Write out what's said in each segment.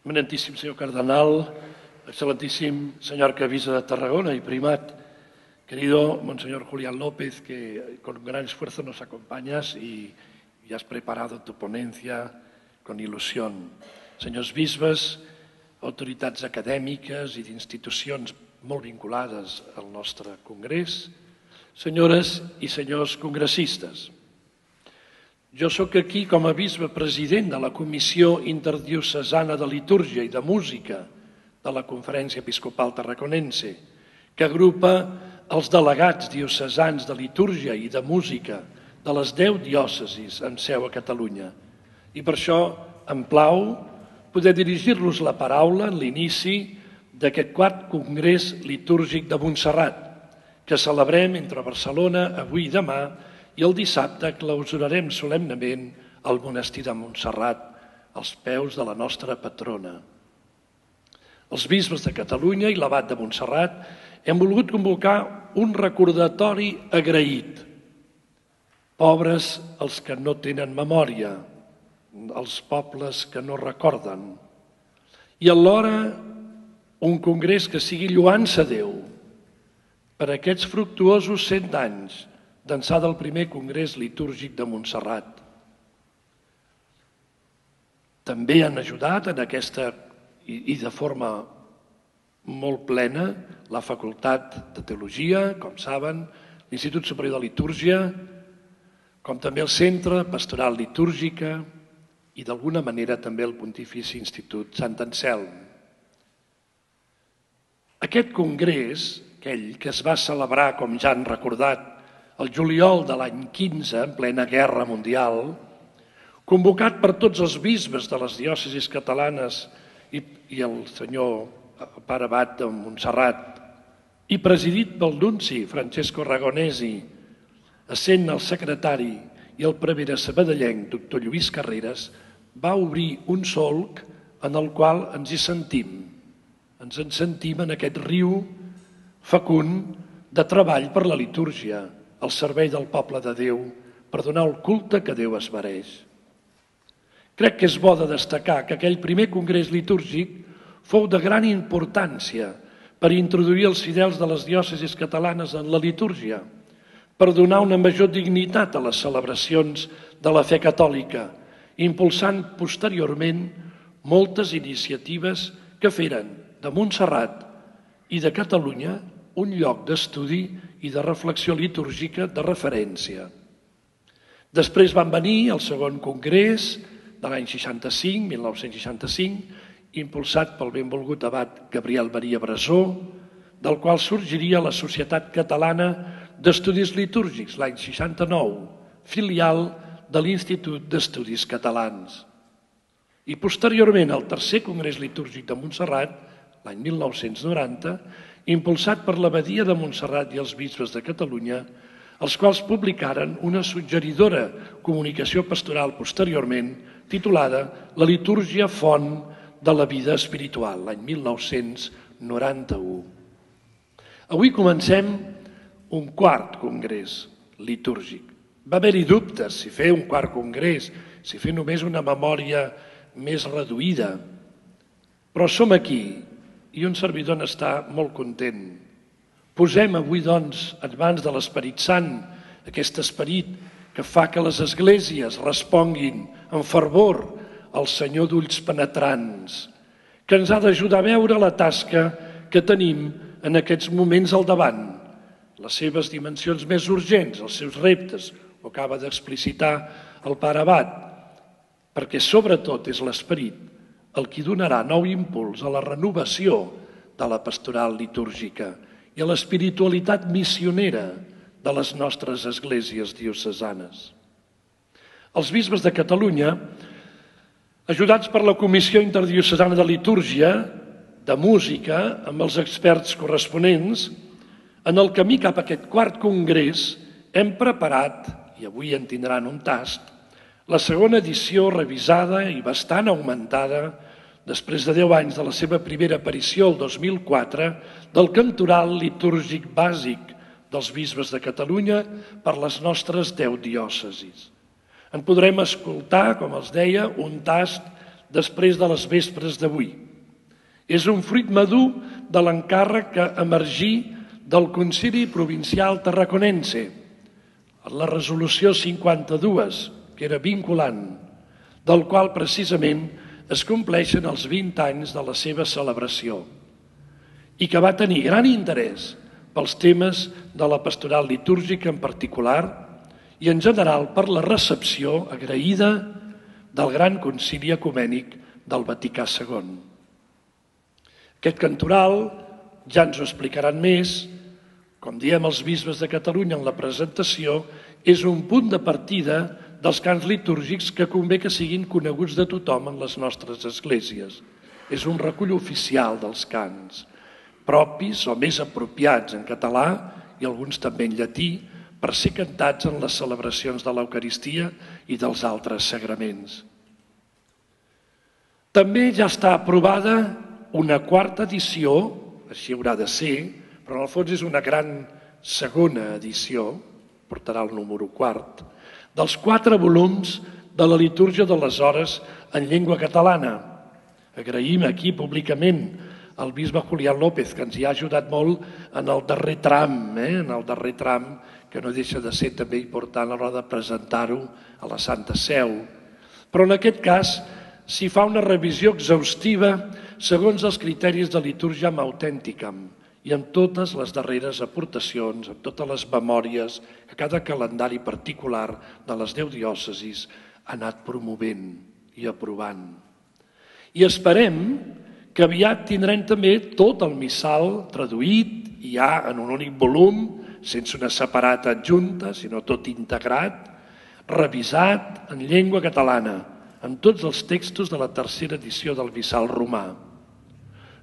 Eminentíssim senyor cardenal, excelentíssim señor arcabisbe de Tarragona y primat, querido monseñor Julián López, que con un gran esfuerzo nos acompañas y has preparado tu ponencia con ilusión. Senyors bisbes, autoritats acadèmiques i d'institucions molt vinculades al nostre congrés, senyores i senyors congressistes, jo sóc aquí com a bisbe president de la Comissió Interdiocesana de Litúrgia i de Música de la Conferència Episcopal Tarraconense, que agrupa els delegats diocesans de litúrgia i de música de les 10 diòcesis amb seu a Catalunya. I per això em plau poder dirigir-los la paraula en l'inici d'aquest quart Congrés Litúrgic de Montserrat, que celebrem entre Barcelona avui i demà, i el dissabte clausurarem solemnement el monestir de Montserrat, als peus de la nostra patrona. Els bisbes de Catalunya i l'abat de Montserrat hem volgut convocar un recordatori agraït. Pobres els que no tenen memòria, els pobles que no recorden. I alhora un congrés que sigui lloança a Déu per aquests fructuosos 100 anys d'ençà del primer Congrés Litúrgic de Montserrat. També han ajudat en aquesta, i de forma molt plena, la Facultat de Teologia, com saben, l'Institut Superior de Litúrgia, com també el Centre Pastoral Litúrgica i d'alguna manera també el Pontifici Institut Sant Anselm. Aquest congrés, aquell que es va celebrar, com ja han recordat, el juliol de l'any 15, en plena Guerra Mundial, convocat per tots els bisbes de les diòcesis catalanes i el senyor pare abat de Montserrat, i presidit pel nunci Francesco Aragonesi, essent el secretari i el prevere sabadellenc, doctor Lluís Carreras, va obrir un solc en el qual ens hi sentim. Ens en sentim en aquest riu fecund de treball per la litúrgia, al servei del poble de Déu, per donar el culte que Déu es mereix. Crec que és bo de destacar que aquell primer congrés litúrgic fou de gran importància per introduir els fidels de les diòcesis catalanes en la litúrgia, per donar una major dignitat a les celebracions de la fe catòlica, impulsant posteriorment moltes iniciatives que feren de Montserrat i de Catalunya un lloc d'estudi i de reflexió litúrgica de referència. Després van venir el segon congrés de l'any 1965, impulsat pel benvolgut abat Gabriel Maria Brasó, del qual sorgiria la Societat Catalana d'Estudis Litúrgics l'any 69, filial de l'Institut d'Estudis Catalans. I posteriorment el tercer congrés litúrgic de Montserrat, l'any 1990, impulsat per l'Abadia de Montserrat i els bisbes de Catalunya, els quals publicaren una suggeridora comunicació pastoral posteriorment titulada La litúrgia font de la vida espiritual, l'any 1991. Avui comencem un quart congrés litúrgic. Va haver-hi dubtes si fer un quart congrés, si fer només una memòria més reduïda, però som aquí i un servidor n'està molt content. Posem avui, doncs, en mans de l'Esperit Sant, aquest esperit que fa que les esglésies responguin amb fervor al Senyor d'ulls penetrants, que ens ha d'ajudar a veure la tasca que tenim en aquests moments al davant, les seves dimensions més urgents, els seus reptes, ho acaba d'explicitar el pare abat, perquè sobretot és l'esperit el qui donarà nou impuls a la renovació de la pastoral litúrgica i a l'espiritualitat missionera de les nostres esglésies diocesanes. Els bisbes de Catalunya, ajudats per la Comissió Interdiocesana de Litúrgia, de Música, amb els experts corresponents, en el camí cap a aquest quart congrés hem preparat, i avui en tindran un tast, la segona edició revisada i bastant augmentada, després de 10 anys de la seva primera aparició, el 2004, del Cantoral litúrgic bàsic dels bisbes de Catalunya per les nostres 10 diòcesis. En podrem escoltar, com els deia, un tast després de les vespres d'avui. És un fruit madur de l'encàrrec que emergí del Concili Provincial Tarraconense, la resolució 52, que era vinculant, del qual precisament es compleixen els 20 anys de la seva celebració i que va tenir gran interès pels temes de la pastoral litúrgica en particular i en general per la recepció agraïda del Gran Concili Ecumènic del Vaticà II. Aquest cantoral, ja ens ho explicaran més, com diem els bisbes de Catalunya en la presentació, és un punt de partida dels cants litúrgics que convé que siguin coneguts de tothom en les nostres esglésies. És un recull oficial dels cants, propis o més apropiats en català i alguns també en llatí, per ser cantats en les celebracions de l'Eucaristia i dels altres sagraments. També ja està aprovada una quarta edició, així haurà de ser, però en el fons és una gran segona edició, portarà el número 4, dels 4 volums de la litúrgia de les hores en llengua catalana. Agraïm aquí públicament al bisbe Julián López, que ens hi ha ajudat molt en el darrer tram, que no deixa de ser també important a l'hora de presentar-ho a la Santa Seu. Però en aquest cas s'hi fa una revisió exhaustiva segons els criteris de Liturgiam Authenticam i amb totes les darreres aportacions, amb totes les memòries que cada calendari particular de les 10 diòcesis ha anat promovent i aprovant. I esperem que aviat tindrem també tot el missal traduït i ja en un únic volum, sense una separata adjunta, sinó tot integrat, revisat en llengua catalana, amb tots els textos de la tercera edició del Missal romà.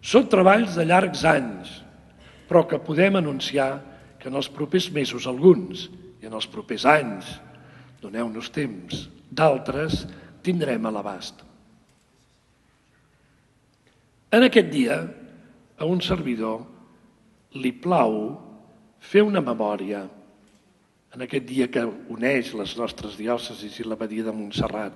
Són treballs de llargs anys, però que podem anunciar que en els propers mesos alguns i en els propers anys, doneu-nos temps, d'altres tindrem a l'abast. En aquest dia, a un servidor li plau fer una memòria en aquest dia que uneix les nostres diòcesis i l'abadia de Montserrat.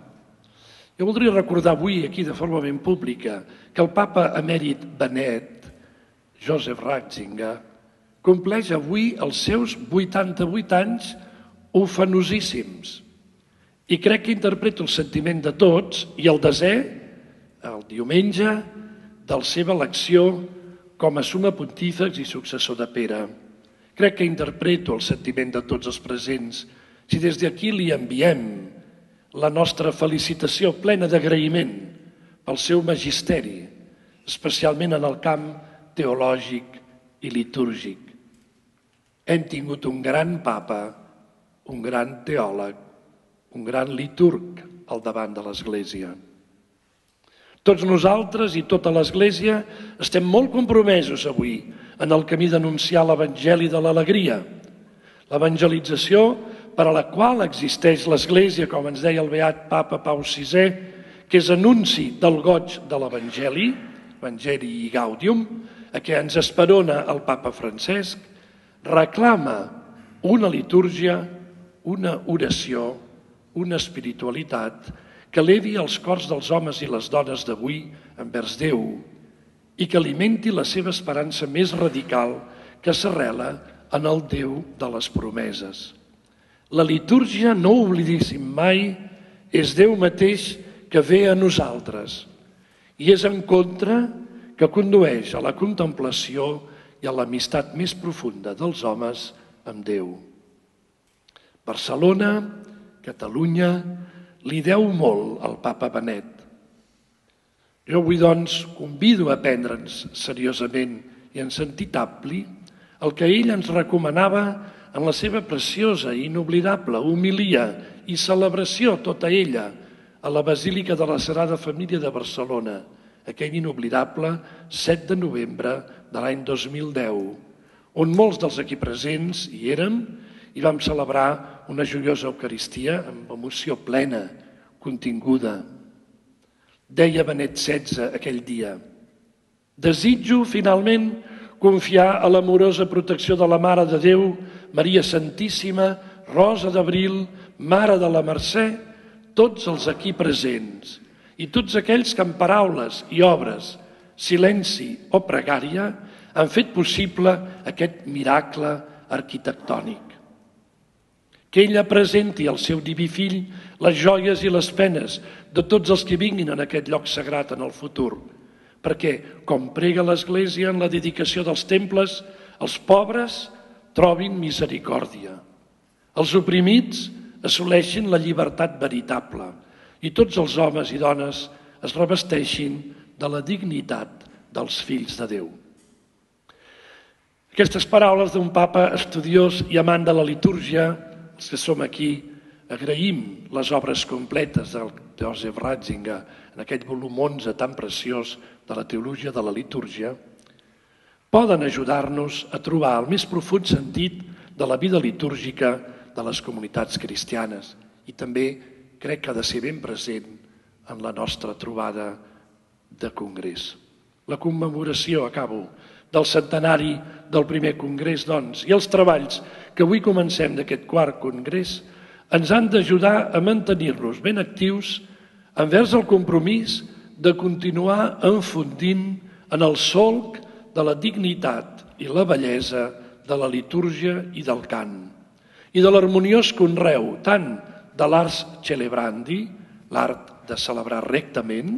Jo voldria recordar avui, aquí de forma ben pública, que el papa emèrit Benet, Joseph Ratzinger, compleix avui els seus 88 anys ufanosíssims. I crec que interpreto el sentiment de tots i el desè, el diumenge, de la seva elecció com a suma pontífex i successor de Pere. Crec que interpreto el sentiment de tots els presents si des d'aquí li enviem la nostra felicitació plena d'agraïment pel seu magisteri, especialment en el camp teològic i litúrgic. Hem tingut un gran papa, un gran teòleg, un gran liturg al davant de l'Església. Tots nosaltres i tota l'Església estem molt compromesos avui en el camí d'anunciar l'Evangeli de l'alegria, l'evangelització per a la qual existeix l'Església, com ens deia el beat Papa Pau VI, que és anunci del goig de l'Evangeli, Evangeli Gaudium, a què ens esperona el Papa Francesc, reclama una litúrgia, una oració, una espiritualitat que elevi els cors dels homes i les dones d'avui envers Déu i que alimenti la seva esperança més radical que s'arrela en el Déu de les promeses. La litúrgia, no oblidíssim mai, és Déu mateix que ve a nosaltres i és en contra que condueix a la contemplació i a l'amistat més profunda dels homes amb Déu. Barcelona, Catalunya, li deu molt al papa Benet. Jo avui, doncs, convido a prendre'ns seriosament i en sentit ampli el que ell ens recomanava en la seva preciosa i inoblidable homilia i celebració, tota ella, a la Basílica de la Sagrada Família de Barcelona, aquell inoblidable 7 de novembre de l'any 2010, on molts dels aquí presents hi érem i vam celebrar una joiosa Eucaristia amb emoció plena, continguda. Deia Benet XVI aquell dia: desitjo finalment confiar a l'amorosa protecció de la Mare de Déu, Maria Santíssima, Rosa d'Abril, Mare de la Mercè, tots els aquí presents, i tots aquells que amb paraules i obres, silenci o pregària han fet possible aquest miracle arquitectònic. Que ella presenti al seu diví fill les joies i les penes de tots els que vinguin en aquest lloc sagrat en el futur, perquè, com prega l'Església en la dedicació dels temples, els pobres trobin misericòrdia, els oprimits assoleixin la llibertat veritable i tots els homes i dones es revesteixin de la dignitat dels fills de Déu. Aquestes paraules d'un papa estudiós i amant de la litúrgia, els que som aquí, agraïm les obres completes del Joseph Ratzinger en aquest volum 11 tan preciós de la teologia de la litúrgia, poden ajudar-nos a trobar el més profund sentit de la vida litúrgica de les comunitats cristianes i també crec que ha de ser ben present en la nostra trobada de congrés. La commemoració, acabo, del centenari del primer congrés, doncs, i els treballs que avui comencem d'aquest quart congrés ens han d'ajudar a mantenir-nos ben actius envers el compromís de continuar enfundint en el solc de la dignitat i la bellesa de la litúrgia i del cant, i de l'harmoniós conreu tant de l'ars celebrandi, l'art de celebrar rectament,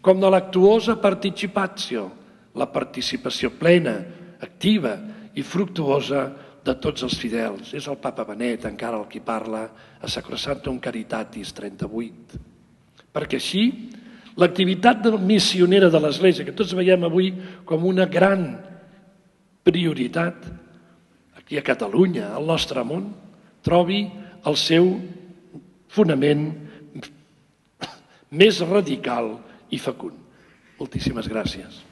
com de l'actuosa participatio, la participació plena, activa i fructuosa de tots els fidels. És el papa Benet encara el qui parla a Sacrosanctum Caritatis 38. Perquè així, l'activitat missionera de l'Església, que tots veiem avui com una gran prioritat, aquí a Catalunya, al nostre món, trobi el seu fonament més radical i fecund. Moltíssimes gràcies.